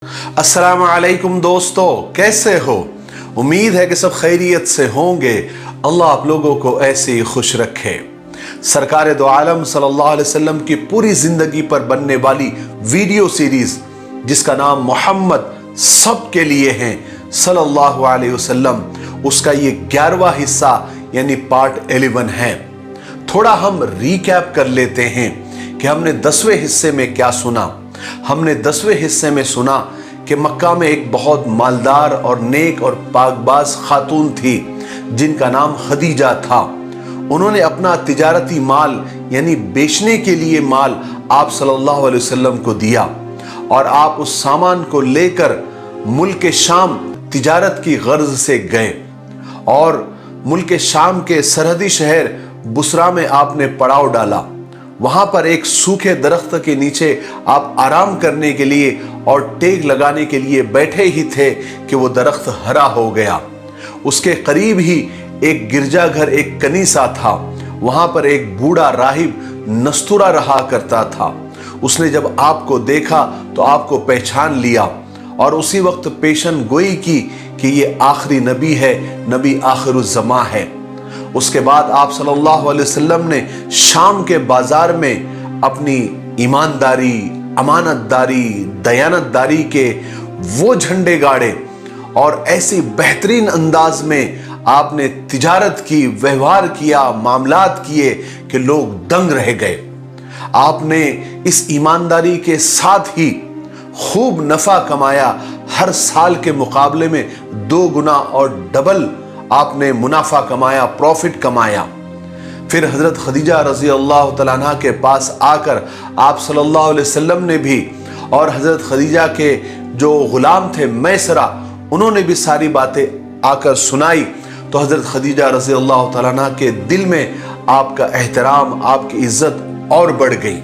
अस्सलाम वालेकुम दोस्तों, कैसे हो? उम्मीद है कि सब खैरियत से होंगे। अल्लाह आप लोगों को ऐसे ही खुश रखे। सरकार दो आलम सल्लल्लाहु अलैहि वसल्लम की पूरी जिंदगी पर बनने वाली वीडियो सीरीज जिसका नाम मोहम्मद सबके लिए है सल्लल्लाहु अलैहि वसल्लम, उसका ये 11वां हिस्सा यानी पार्ट 11 है। थोड़ा हम रीकैप कर लेते हैं कि हमने 10वें हिस्से में क्या सुना। हमने 10वें हिस्से में सुना कि मक्का में एक बहुत मालदार और नेक और पाकबाज खातून थी जिनका नाम खदीजा था। उन्होंने अपना तिजारती माल यानी बेचने के लिए माल आप सल्लल्लाहु अलैहि वसल्लम को दिया और आप उस सामान को लेकर मुल्क शाम तिजारत की गर्ज से गए और मुल्क शाम के सरहदी शहर बुसरा में आपने पड़ाव डाला। वहां पर एक सूखे दरख्त के नीचे आप आराम करने के लिए और टेक लगाने के लिए बैठे ही थे कि वो दरख्त हरा हो गया। उसके करीब ही एक गिरजाघर, एक कनीसा था। वहां पर एक बूढ़ा राहिब नस्तुरा रहा करता था। उसने जब आपको देखा तो आपको पहचान लिया और उसी वक्त पेशन गोई की कि ये आखिरी नबी है, नबी आखिरुज़्ज़मा है। उसके बाद आप सल्लल्लाहु अलैहि वसल्लम ने शाम के बाजार में अपनी ईमानदारी, अमानतदारी, दयानतदारी के वो झंडे गाड़े और ऐसे बेहतरीन अंदाज में आपने तिजारत की, व्यवहार किया, मामलात किए कि लोग दंग रह गए। आपने इस ईमानदारी के साथ ही खूब नफा कमाया। हर साल के मुकाबले में 2 गुना और डबल आपने मुनाफा कमाया, प्रॉफिट कमाया। फिर हजरत खदीजा रजी अल्लाह तआला अन्हा के पास आकर आप सल्लल्लाहु अलैहि वसल्लम ने भी और हजरत खदीजा के जो गुलाम थे मैसरा, उन्होंने भी सारी बातें आकर सुनाई। तो हजरत खदीजा रजी अल्लाह तआला अन्हा के दिल में आपका एहतराम, आपकी इज्जत और बढ़ गई।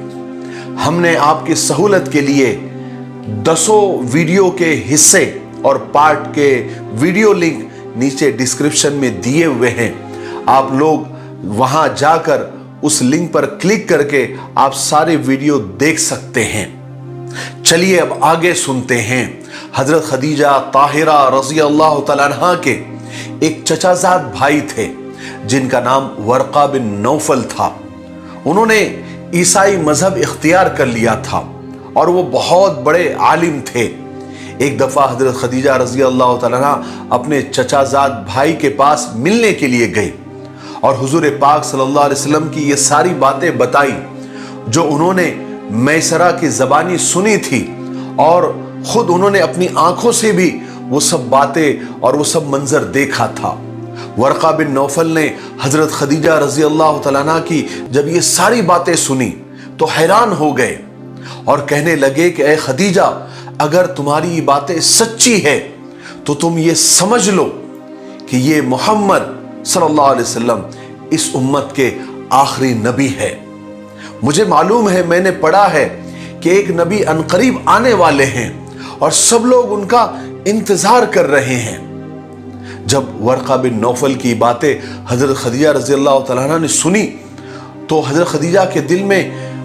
हमने आपकी सहूलत के लिए 10 वीडियो के हिस्से और पार्ट के वीडियो लिंक नीचे डिस्क्रिप्शन में दिए हुए हैं। आप लोग वहां जाकर उस लिंक पर क्लिक करके आप सारे वीडियो देख सकते हैं। चलिए अब आगे सुनते हैं। हजरत खदीजा ताहिरा रज़ी अल्लाह तआला अन्हा के एक चचाजाद भाई थे जिनका नाम वर्का बिन नौफल था। उन्होंने ईसाई मजहब इख्तियार कर लिया था और वो बहुत बड़े आलिम थे। एक दफा हजरत खदीजा रजी अल्लाह तआला अन्हा अपने चचाजाद भाई के पास मिलने के लिए गई और हुजूर पाक सल्लल्लाहु अलैहि वसल्लम की ये सारी बातें बताई जो उन्होंने मैसरा की ज़बानी सुनी थी और खुद उन्होंने अपनी आंखों से भी वो सब बातें और वो सब मंजर देखा था। वर्का बिन नौफल ने हजरत खदीजा रजी अल्लाह तआला अन्हा की जब ये सारी बातें सुनी तो हैरान हो गए और कहने लगे कि ए खदीजा, अगर तुम्हारी ये बातें सच्ची है तो तुम ये समझ लो कि ये मोहम्मद सल्लल्लाहु अलैहि वसल्लम इस उम्मत के आखिरी नबी है। मुझे मालूम है, मैंने पढ़ा है कि एक नबी अनकरीब आने वाले हैं और सब लोग उनका इंतजार कर रहे हैं। जब वर्का बिन नौफल की बातें हजरत खदीजा रज़ी अल्लाह तआला अन्हा ने सुनी तो हजरत खदीजा के दिल में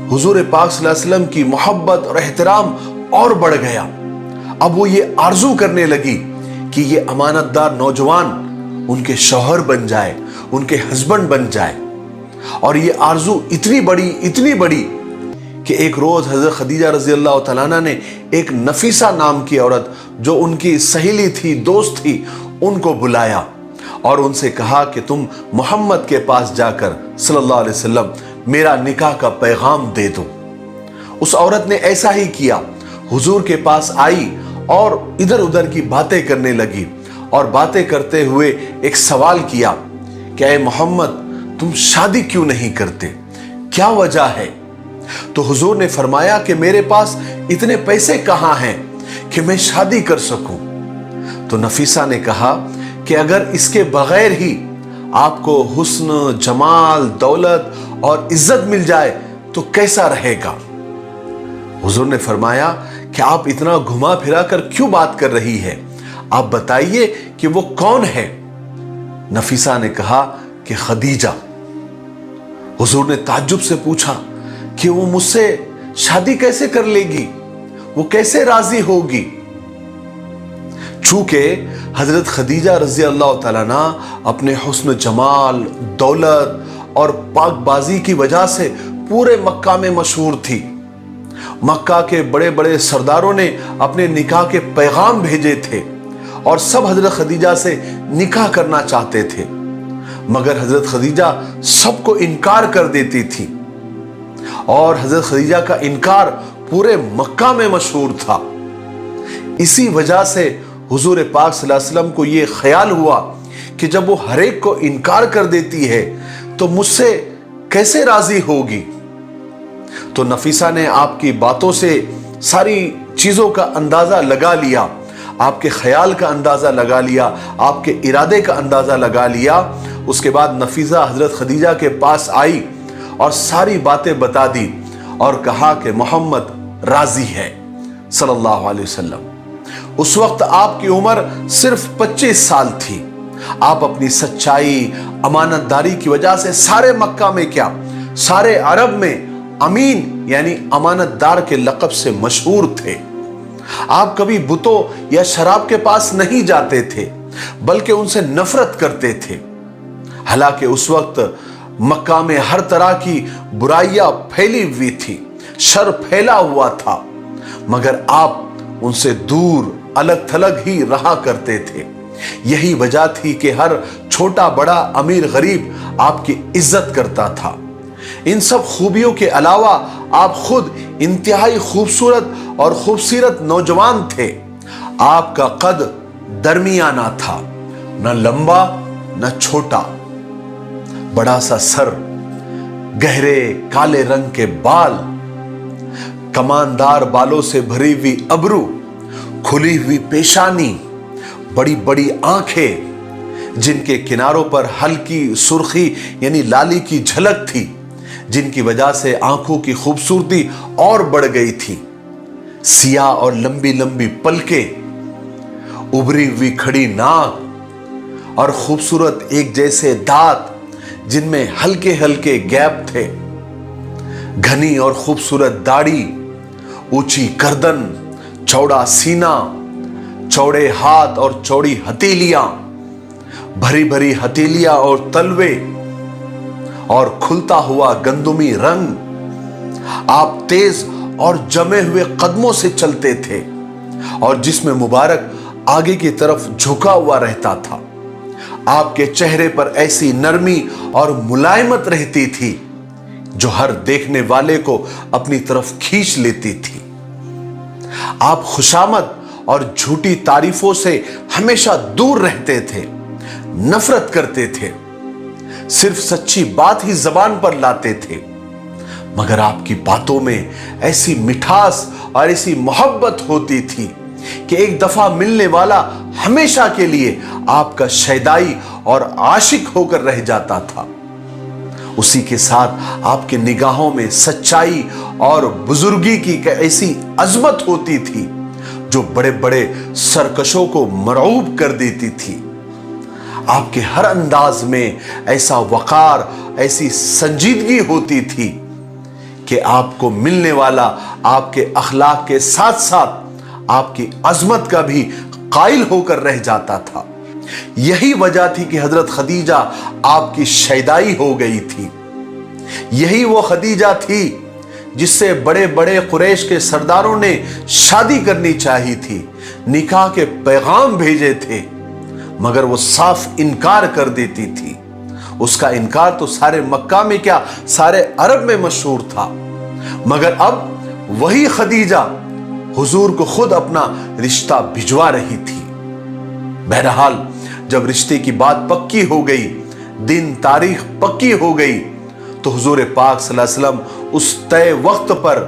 हुजूर पाक सल्लल्लाहु अलैहि वसल्लम की मोहब्बत और एहतराम और बढ़ गया। अब वो ये आरजू करने लगी कि ये अमानतदार नौजवान उनके शौहर बन जाए, उनके हस्बैंड बन जाए। और ये आरजू इतनी बड़ी कि एक रोज हजरत खदीजा रजी अल्लाह तआला अन्हा ने एक नफीसा नाम की औरत जो उनकी सहेली थी, दोस्त थी, उनको बुलाया और उनसे कहा कि तुम मोहम्मद के पास जाकर सल्लल्लाहु अलैहि वसल्लम मेरा निकाह का पैगाम दे दो। उस औरत ने ऐसा ही किया, हुजूर के पास आई और इधर उधर की बातें करने लगी और बातें करते हुए एक सवाल किया कि ऐ मोहम्मद, तुम शादी क्यों नहीं करते, क्या वजह है? तो हुजूर ने फरमाया कि मेरे पास इतने पैसे कहां हैं कि मैं शादी कर सकूं। तो नफीसा ने कहा कि अगर इसके बगैर ही आपको हुस्न, जमाल, दौलत और इज्जत मिल जाए तो कैसा रहेगा? हुजूर ने फरमाया कि आप इतना घुमा फिरा कर क्यों बात कर रही है, आप बताइए कि वो कौन है? नफीसा ने कहा कि खदीजा। हुजूर ने ताज्जुब से पूछा कि वो मुझसे शादी कैसे कर लेगी, वो कैसे राजी होगी? چونکہ حضرت خدیجہ رضی اللہ تعالیٰ عنہ اپنے حسن جمال، دولت اور پاک بازی کی وجہ سے پورے مکہ میں مشہور تھی۔ مکہ کے بڑے بڑے سرداروں نے اپنے نکاح کے پیغام بھیجے تھے اور سب حضرت خدیجہ سے نکاح کرنا چاہتے تھے، مگر حضرت خدیجہ سب کو انکار کر دیتی تھی، اور حضرت خدیجہ کا انکار پورے مکہ میں مشہور تھا۔ اسی وجہ سے حضور پاک صلی اللہ علیہ وسلم کو یہ خیال ہوا کہ جب وہ ہر ایک کو انکار کر دیتی ہے تو مجھ سے کیسے راضی ہوگی۔ تو نفیسہ نے آپ کی باتوں سے ساری چیزوں کا اندازہ لگا لیا، آپ کے خیال کا اندازہ لگا لیا، آپ کے ارادے کا اندازہ لگا لیا۔ اس کے بعد نفیسہ حضرت خدیجہ کے پاس آئی اور ساری باتیں بتا دی اور کہا کہ محمد راضی ہے صلی اللہ علیہ وسلم۔ اس وقت آپ کی عمر صرف 25 سال تھی۔ آپ اپنی سچائی، امانت داری کی وجہ سے سارے مکہ میں کیا، سارے عرب میں امین یعنی امانت دار کے لقب سے مشہور تھے۔ آپ کبھی بتوں یا شراب کے پاس نہیں جاتے تھے بلکہ ان سے نفرت کرتے تھے۔ حالانکہ اس وقت مکہ میں ہر طرح کی برائیاں پھیلی ہوئی تھی، شر پھیلا ہوا تھا، مگر آپ ان سے دور الگ تھلگ ہی رہا کرتے تھے۔ یہی وجہ تھی کہ ہر چھوٹا بڑا امیر غریب آپ کی عزت کرتا تھا۔ ان سب خوبیوں کے علاوہ آپ خود انتہائی خوبصورت اور خوبصورت نوجوان تھے۔ آپ کا قد درمیانہ تھا، نہ لمبا نہ چھوٹا، بڑا سا سر، گہرے کالے رنگ کے بال، کماندار بالوں سے بھری ہوئی ابرو، کھلی ہوئی پیشانی، بڑی بڑی آنکھیں جن کے کناروں پر ہلکی سرخی یعنی لالی کی جھلک تھی، جن کی وجہ سے آنکھوں کی خوبصورتی اور بڑھ گئی تھی۔ سیاہ اور لمبی لمبی پلکیں، ابری ہوئی کھڑی ناک اور خوبصورت ایک جیسے دانت جن میں ہلکے ہلکے گیپ تھے، گھنی اور خوبصورت داڑھی، اونچی گردن، چوڑا سینہ، چوڑے ہاتھ اور چوڑی ہتھیلیاں، بھری بھری ہتھیلیاں اور تلوے اور کھلتا ہوا گندمی رنگ۔ آپ تیز اور جمے ہوئے قدموں سے چلتے تھے اور جسم مبارک آگے کی طرف جھکا ہوا رہتا تھا۔ آپ کے چہرے پر ایسی نرمی اور ملائمت رہتی تھی جو ہر دیکھنے والے کو اپنی طرف کھینچ لیتی تھی۔ آپ خوشامد اور جھوٹی تعریفوں سے ہمیشہ دور رہتے تھے، نفرت کرتے تھے، صرف سچی بات ہی زبان پر لاتے تھے، مگر آپ کی باتوں میں ایسی مٹھاس اور ایسی محبت ہوتی تھی کہ ایک دفعہ ملنے والا ہمیشہ کے لیے آپ کا شیدائی اور عاشق ہو کر رہ جاتا تھا۔ اسی کے ساتھ آپ کے نگاہوں میں سچائی اور بزرگی کی ایسی عظمت ہوتی تھی جو بڑے بڑے سرکشوں کو مرعوب کر دیتی تھی۔ آپ کے ہر انداز میں ایسا وقار، ایسی سنجیدگی ہوتی تھی کہ آپ کو ملنے والا آپ کے اخلاق کے ساتھ ساتھ آپ کی عظمت کا بھی قائل ہو کر رہ جاتا تھا۔ یہی وجہ تھی کہ حضرت خدیجہ آپ کی شیدائی ہو گئی تھی۔ یہی وہ خدیجہ تھی جس سے بڑے بڑے قریش کے سرداروں نے شادی کرنی چاہی تھی، نکاح کے پیغام بھیجے تھے، مگر وہ صاف انکار کر دیتی تھی۔ اس کا انکار تو سارے مکہ میں کیا سارے عرب میں مشہور تھا، مگر اب وہی خدیجہ حضور کو خود اپنا رشتہ بھجوا رہی تھی۔ بہرحال جب رشتے کی بات پکی ہو گئی، دن تاریخ پکی ہو گئی، تو حضور پاک صلی اللہ علیہ وسلم اس طے وقت پر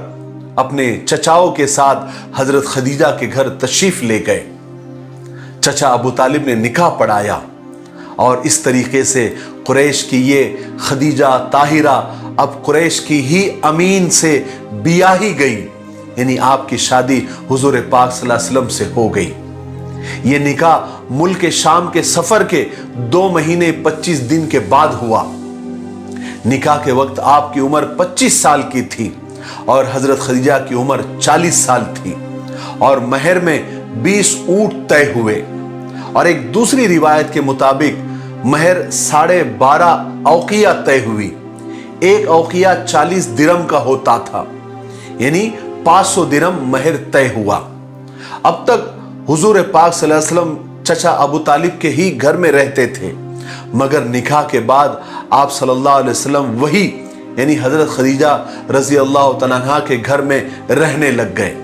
اپنے چچاؤں کے ساتھ حضرت خدیجہ کے گھر تشریف لے گئے۔ چچا ابو طالب نے نکاح پڑھایا اور اس طریقے سے قریش کی یہ خدیجہ طاہرہ اب قریش کی ہی امین سے بیاہی گئی، یعنی آپ کی شادی حضور پاک صلی اللہ علیہ وسلم سے ہو گئی۔ یہ نکاح ملک شام کے سفر کے 2 مہینے 25 دن کے بعد ہوا۔ نکاح کے وقت آپ کی عمر 25 سال کی تھی اور حضرت خدیجہ کی عمر 40 سال تھی، اور مہر میں 20 ऊंट तय हुए और एक दूसरी रिवायत के मुताबिक महर 12.5 औकिया तय हुई। एक औकिया 40 दिरहम का होता था, यानी 500 दिरहम महर तय हुआ। अब तक हुजूर पाक सल्लल्लाहु अलैहि वसल्लम चचा अबू तालिब के ही घर में रहते थे, मगर निकाह के बाद आप सल्लल्लाहु अलैहि वसल्लम वही यानी हजरत खदीजा रजी अल्लाह तआला अन्हा के घर में रहने लग गए।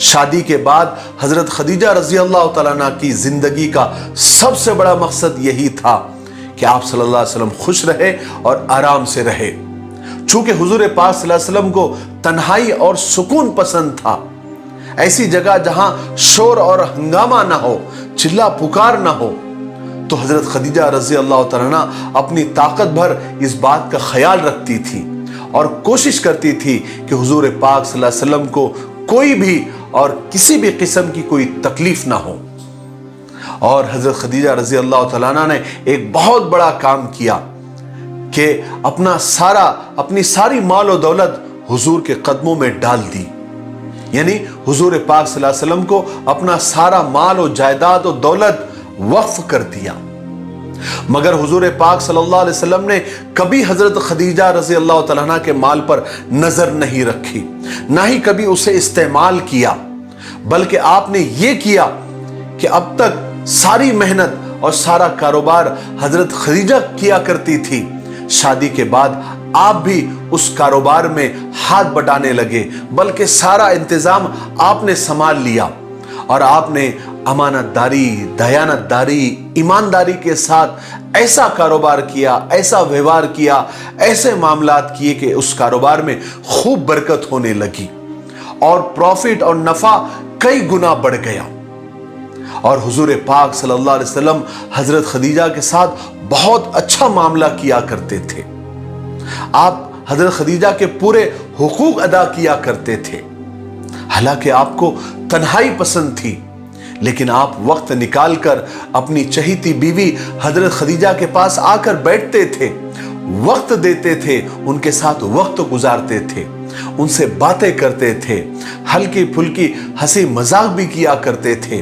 शादी के बाद हजरत खदीजा रजी अल्लाह तआला अन्हा की जिंदगी का सबसे बड़ा मकसद यही था कि आप सल्लल्लाहु अलैहि वसल्लम खुश रहे और आराम से रहे। चूंकि हुजूर पाक सल्लल्लाहु अलैहि वसल्लम को तन्हाई और सुकून पसंद था, ऐसी जगह जहां शोर और हंगामा ना हो, चिल्ला पुकार ना हो, तो हजरत खदीजा रजी अल्लाह तआला अन्हा अपनी ताकत भर इस बात का ख्याल रखती थी और कोशिश करती थी कि हुजूर पाक सल्लल्लाहु अलैहि वसल्लम को कोई भी और किसी भी किस्म की कोई तकलीफ ना हो। और हजरत खदीजा रजी अल्लाह तआला अन्हा ने एक बहुत बड़ा काम किया कि अपनी सारी माल और दौलत हुजूर के कदमों में डाल दी, यानी हुजूर पाक सल्लल्लाहु अलैहि वसल्लम को अपना सारा माल और जायदाद और दौलत वक्फ कर दिया। मगर हुजूर पाक सल्लल्लाहु अलैहि वसल्लम ने कभी हजरत खदीजा रजी अल्लाह तआला अन्हा के माल पर नजर नहीं रखी, ना ही कभी उसे इस्तेमाल किया, बल्कि आपने ये किया कि अब तक सारी मेहनत और सारा कारोबार हजरत खदीजा किया करती थी, शादी के बाद आप भी उस कारोबार में हाथ बटाने लगे, बल्कि सारा इंतजाम आपने संभाल लिया और आपने अमानतदारी, दयानतदारी, ईमानदारी के साथ ऐसा कारोबार किया, ऐसा व्यवहार किया, ऐसे मामलात किए कि उस कारोबार में खूब बरकत होने लगी और प्रॉफिट और नफा कई गुना बढ़ गया। और हुजूर पाक सल्लल्लाहु अलैहि वसल्लम हजरत खदीजा के साथ बहुत अच्छा मामला किया करते थे। आप हजरत खदीजा के पूरे हुकूक अदा किया करते थे। हालांकि आपको तन्हाई पसंद थी, लेकिन आप वक्त निकालकर अपनी चहीती बीवी हजरत खदीजा के पास आकर बैठते थे, वक्त देते थे, उनके साथ वक्त गुजारते थे, उनसे बातें करते थे, हल्की फुल्की हंसी मजाक भी किया करते थे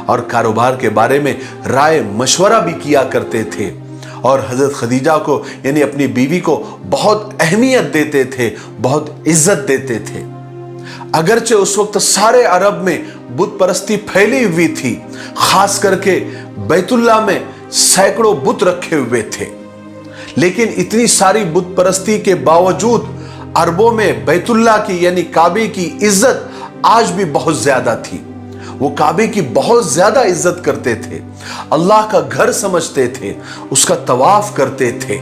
और कारोबार के बारे में राय मशवरा भी किया करते थे और हजरत खदीजा को यानी अपनी बीवी को बहुत अहमियत देते थे, बहुत इज्जत देते थे। अगरचे उस वक्त सारे अरब में बुत परस्ती फैली हुई थी, खास करके बैतुल्लाह में सैकड़ों बुत रखे हुए थे, लेकिन इतनी सारी बुत परस्ती के बावजूद अरबों में बैतुल्लाह की यानी काबे की इज्जत आज भी बहुत ज्यादा थी। वो काबे की बहुत ज्यादा इज्जत करते थे, अल्लाह का घर समझते थे, उसका तवाफ करते थे।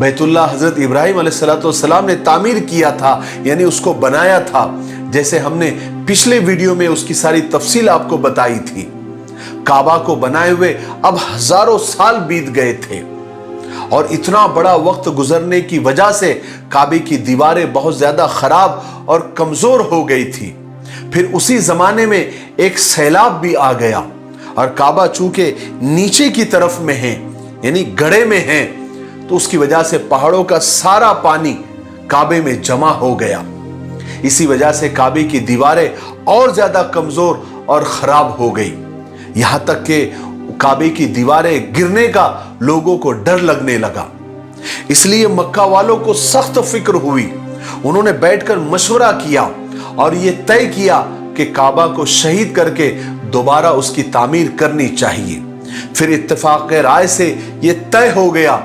बैतुल्लाह हजरत इब्राहिम अलैहिस्सलाम ने तामीर किया था, यानी उसको बनाया था, जैसे हमने पिछले वीडियो में उसकी सारी तफसील आपको बताई थी। काबा को बनाए हुए अब हजारों साल बीत गए थे और इतना बड़ा वक्त गुजरने की वजह से काबे की दीवारें बहुत ज्यादा खराब और कमजोर हो गई थी। फिर उसी जमाने में एक सैलाब भी आ गया और काबा चूंकि नीचे की तरफ में है यानी गड्ढे में है, तो उसकी वजह से पहाड़ों का सारा पानी काबे में जमा हो गया। इसी वजह से काबे की दीवारें और ज्यादा कमजोर और खराब हो गई, यहां तक कि काबे की दीवारें गिरने का लोगों को डर लगने लगा। इसलिए मक्का वालों को सख्त फिक्र हुई। उन्होंने बैठकर मशवरा किया और यह तय किया कि काबा को शहीद करके दोबारा उसकी तामीर करनी चाहिए। फिर इत्तेफाक राय से यह तय हो गया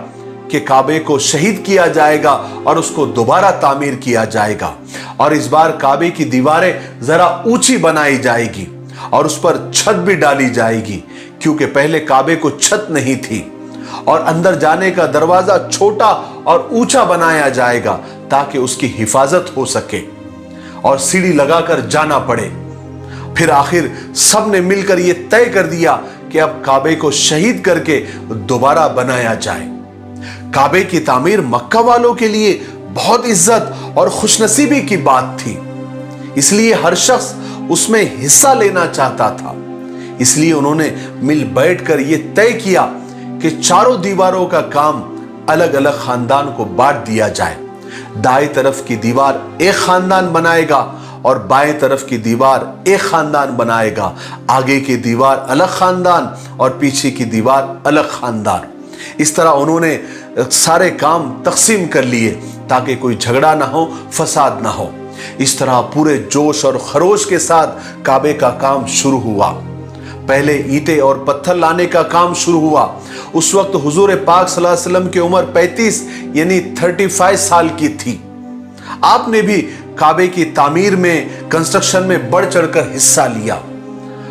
कि काबे को शहीद किया जाएगा और उसको दोबारा तामीर किया जाएगा और इस बार काबे की दीवारें जरा ऊंची बनाई जाएगी और उस पर छत भी डाली जाएगी, क्योंकि पहले काबे को छत नहीं थी, और अंदर जाने का दरवाजा छोटा और ऊंचा बनाया जाएगा ताकि उसकी हिफाजत हो सके और सीढ़ी लगाकर जाना पड़े। फिर आखिर सब ने मिलकर यह तय कर दिया कि अब काबे को शहीद करके दोबारा बनाया जाए। काबे की तामीर मक्का वालों के लिए बहुत इज्जत और खुशनसीबी की बात थी, इसलिए हर शख्स उसमें हिस्सा लेना चाहता था। इसलिए उन्होंने मिल बैठकर यह तय किया कि चारों दीवारों का काम अलग अलग खानदान को बांट दिया जाए। दाएं तरफ की दीवार एक खानदान बनाएगा और बाएं तरफ की दीवार एक खानदान बनाएगा, आगे की दीवार अलग खानदान और पीछे की दीवार अलग खानदान। इस तरह उन्होंने सारे काम तकसीम कर लिए ताकि कोई झगड़ा ना हो, फसाद ना हो। इस तरह पूरे जोश और खरोश के साथ काबे का काम शुरू हुआ। पहले ईंटें और पत्थर लाने का काम शुरू हुआ। उस वक्त हुजूर पाक सल्लल्लाहु अलैहि वसल्लम की उम्र 35 यानी 35 साल की थी। आपने भी काबे की तामीर में, कंस्ट्रक्शन में बढ़ चढ़कर हिस्सा लिया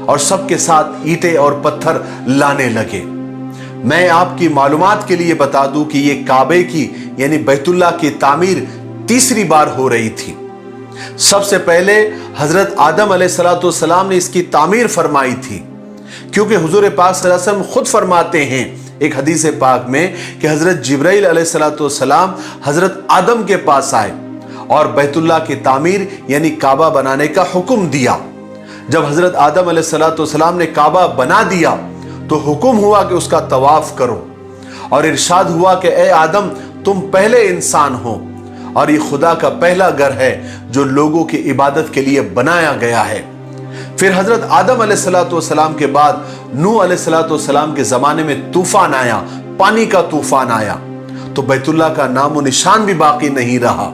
और सबके साथ ईंटें और पत्थर लाने लगे। मैं आपकी मालूमात के लिए बता दूं कि ये काबे की यानी बैतुल्लाह की तामीर तीसरी बार हो रही थी। सबसे पहले हजरत आदम अलैहिस्सलाम ने इसकी तामीर फरमाई थी, क्योंकि हुजूर पाक सल्लल्लाहु अलैहि वसल्लम खुद फरमाते हैं एक हदीस पाक में कि हजरत जिब्राइल अलैहिस्सलाम हजरत आदम के पास आए और बैतुल्लाह की तामीर यानी काबा बनाने का हुक्म दिया। जब हजरत आदम अलैहिस्सलाम ने काबा बना दिया तो हुक्म हुआ कि उसका तवाफ करो और इरशाद हुआ कि ए आदम, तुम पहले इंसान हो और ये खुदा का पहला घर है जो लोगों की इबादत के लिए बनाया गया है। फिर हजरत आदम अलैहिस्सलाम के बाद नूह अलैहिस्सलाम के जमाने में तूफान आया, पानी का तूफान आया, तो बैतुल्लाह का नामो निशान भी बाकी नहीं रहा।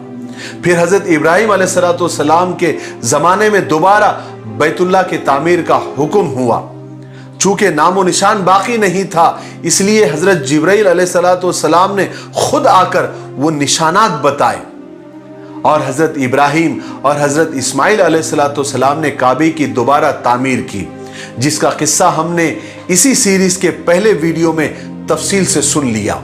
फिर हजरत इब्राहिम अलैहिस्सलाम के जमाने में दोबारा बैतुल्लाह की तामीर का हुक्म हुआ। चूंकि नामो निशान बाकी नहीं था, इसलिए हजरत जिब्राइल अलैहिस्सलाम ने खुद आकर वो निशानात बताए और हजरत इब्राहिम और हजरत इस्माइल अलैहिस्सलाम ने काबे की दोबारा तामीर की, जिसका किस्सा हमने इसी सीरीज के पहले वीडियो में तफसील से सुन लिया।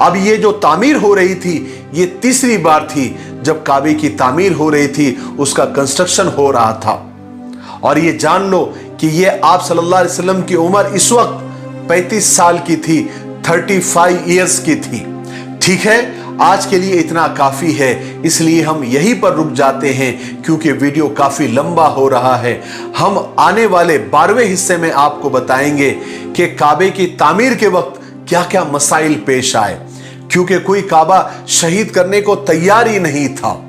अब ये जो तामीर हो रही थी, ये तीसरी बार थी जब काबे की तामीर हो रही थी, उसका कंस्ट्रक्शन हो रहा था। और ये जान लो कि ये आप सल्लल्लाहु अलैहि वसल्लम की उम्र इस वक्त 35 साल की थी, 35 इयर्स की थी। ठीक है, आज के लिए इतना काफी है, इसलिए हम यहीं पर रुक जाते हैं क्योंकि वीडियो काफी लंबा हो रहा है। हम आने वाले 12वें हिस्से में आपको बताएंगे कि काबे की तामीर के वक्त क्या क्या मसाइल पेश आए, क्योंकि कोई काबा शहीद करने को तैयार ही नहीं था।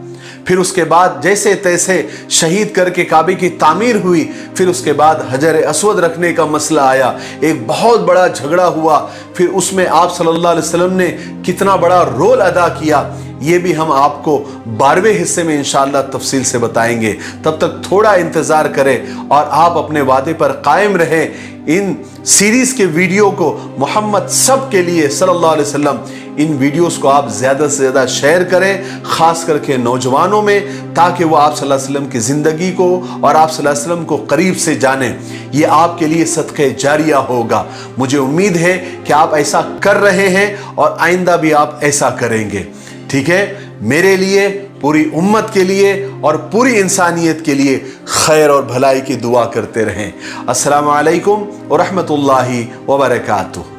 फिर उसके बाद जैसे तैसे शहीद करके काबे की तामीर हुई। फिर उसके बाद हजर अस्वद रखने का मसला आया, एक बहुत बड़ा झगड़ा हुआ। फिर उसमें आप सल्लल्लाहु अलैहि वसल्लम ने कितना बड़ा रोल अदा किया, ये भी हम आपको 12वें हिस्से में इंशाअल्लाह तफसील से बताएंगे। तब तक थोड़ा इंतजार करें और आप अपने वादे पर कायम रहें। इन सीरीज के वीडियो को मोहम्मद सब के लिए सल्लल्लाहु अलैहि वसल्लम, इन वीडियोस को आप ज्यादा से ज्यादा शेयर करें, खास करके नौजवानों में, ताकि वो आप सल्लल्लाहु अलैहि वसल्लम की जिंदगी को और आप सल्लल्लाहु अलैहि वसल्लम को करीब से जाने। ये आपके लिए सदक़े जारिया होगा। मुझे उम्मीद है कि आप ऐसा कर रहे हैं और आइंदा भी आप ऐसा करेंगे। ठीक है, मेरे लिए, पूरी उम्मत के लिए और पूरी इंसानियत के लिए खैर और भलाई की दुआ करते रहें। अस्सलामु अलैकुम व रहमतुल्लाहि व बरकातुहू।